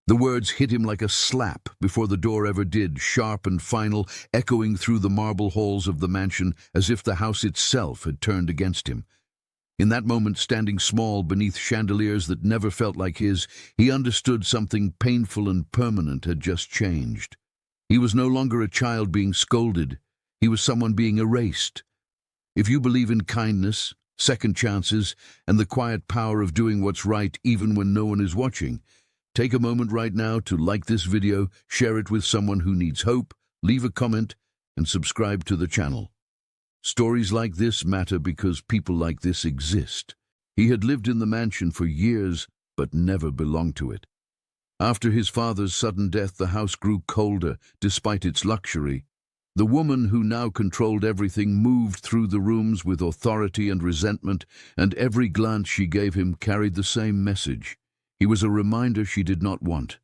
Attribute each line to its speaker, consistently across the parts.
Speaker 1: The words hit him like a slap before the door ever did, sharp and final, echoing through the marble halls of the mansion as if the house itself had turned against him. In that moment, standing small beneath chandeliers that never felt like his, he understood something painful and permanent had just changed. He was no longer a child being scolded. He was someone being erased. If you believe in kindness, second chances, and the quiet power of doing what's right even when no one is watching, take a moment right now to like this video, share it with someone who needs hope, leave a comment, and subscribe to the channel. Stories like this matter because people like this exist. He had lived in the mansion for years, but never belonged to it. After his father's sudden death, the house grew colder, despite its luxury. The woman who now controlled everything moved through the rooms with authority and resentment, and every glance she gave him carried the same message. He was a reminder she did not want.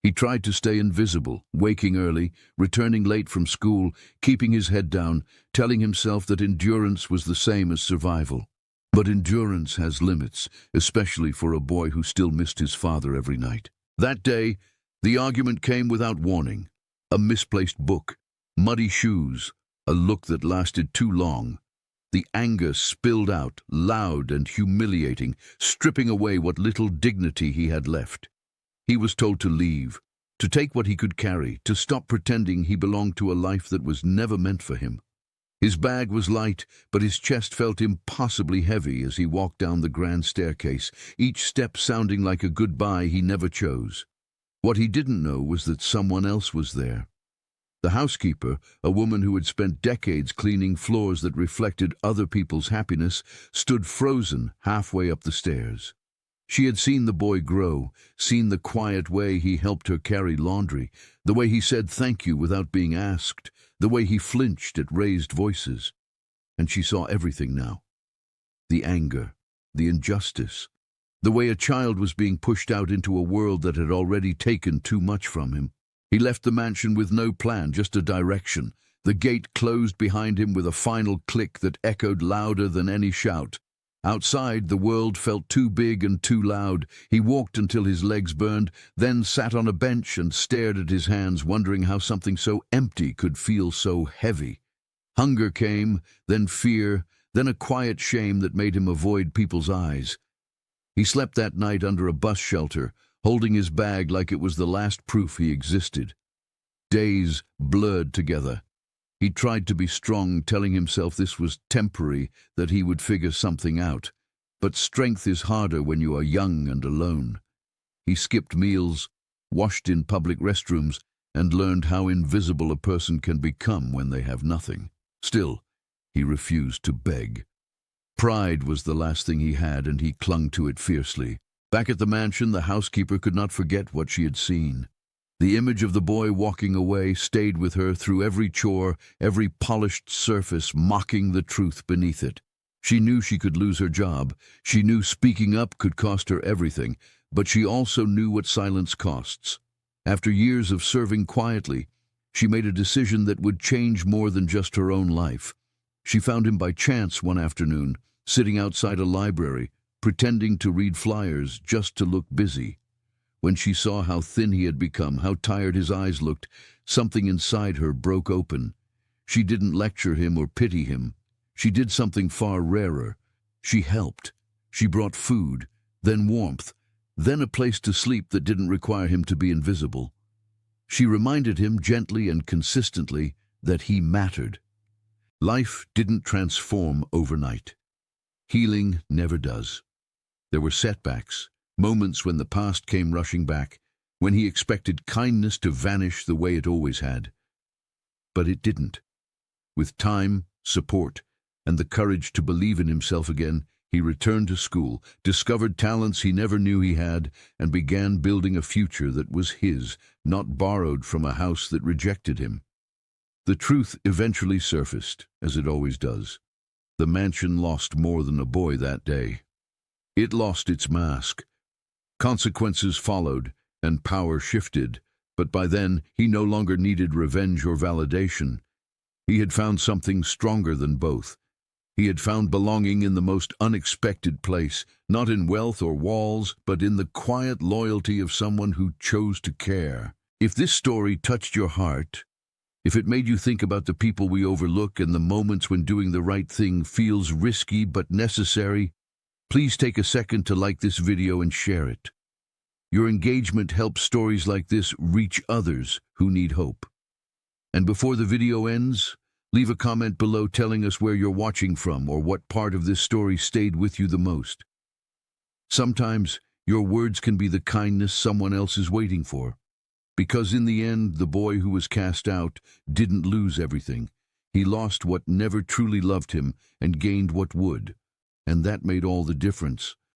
Speaker 1: He tried to stay invisible, waking early, returning late from school, keeping his head down, telling himself that endurance was the same as survival. But endurance has limits, especially for a boy who still missed his father every night. That day, the argument came without warning. A misplaced book, muddy shoes, a look that lasted too long. The anger spilled out, loud and humiliating, stripping away what little dignity he had left. He was told to leave, to take what he could carry, to stop pretending he belonged to a life that was never meant for him. His bag was light, but his chest felt impossibly heavy as he walked down the grand staircase, each step sounding like a goodbye he never chose. What he didn't know was that someone else was there. The housekeeper, a woman who had spent decades cleaning floors that reflected other people's happiness, stood frozen halfway up the stairs. She had seen the boy grow, seen the quiet way he helped her carry laundry, the way he said thank you without being asked, the way he flinched at raised voices. And she saw everything now. The anger, the injustice, the way a child was being pushed out into a world that had already taken too much from him. He left the mansion with no plan, just a direction. The gate closed behind him with a final click that echoed louder than any shout. Outside, the world felt too big and too loud. He walked until his legs burned, then sat on a bench and stared at his hands, wondering how something so empty could feel so heavy. Hunger came, then fear, then a quiet shame that made him avoid people's eyes. He slept that night under a bus shelter, holding his bag like it was the last proof he existed. Days blurred together. He tried to be strong, telling himself this was temporary, that he would figure something out. But strength is harder when you are young and alone. He skipped meals, washed in public restrooms, and learned how invisible a person can become when they have nothing. Still, he refused to beg. Pride was the last thing he had, and he clung to it fiercely. Back at the mansion, the housekeeper could not forget what she had seen. The image of the boy walking away stayed with her through every chore, every polished surface, mocking the truth beneath it. She knew she could lose her job. She knew speaking up could cost her everything, but she also knew what silence costs. After years of serving quietly, she made a decision that would change more than just her own life. She found him by chance one afternoon, sitting outside a library, pretending to read flyers just to look busy. When she saw how thin he had become, how tired his eyes looked, something inside her broke open. She didn't lecture him or pity him. She did something far rarer. She helped. She brought food, then warmth, then a place to sleep that didn't require him to be invisible. She reminded him gently and consistently that he mattered. Life didn't transform overnight. Healing never does. There were setbacks, moments when the past came rushing back, when he expected kindness to vanish the way it always had. But it didn't. With time, support, and the courage to believe in himself again, he returned to school, discovered talents he never knew he had, and began building a future that was his, not borrowed from a house that rejected him. The truth eventually surfaced, as it always does. The mansion lost more than a boy that day. It lost its mask. Consequences followed, and power shifted, but by then he no longer needed revenge or validation. He had found something stronger than both. He had found belonging in the most unexpected place, not in wealth or walls, but in the quiet loyalty of someone who chose to care. If this story touched your heart, if it made you think about the people we overlook and the moments when doing the right thing feels risky but necessary, please take a second to like this video and share it. Your engagement helps stories like this reach others who need hope. And before the video ends, leave a comment below telling us where you're watching from or what part of this story stayed with you the most. Sometimes your words can be the kindness someone else is waiting for. Because in the end, the boy who was cast out didn't lose everything. He lost what never truly loved him and gained what would. And that made all the difference.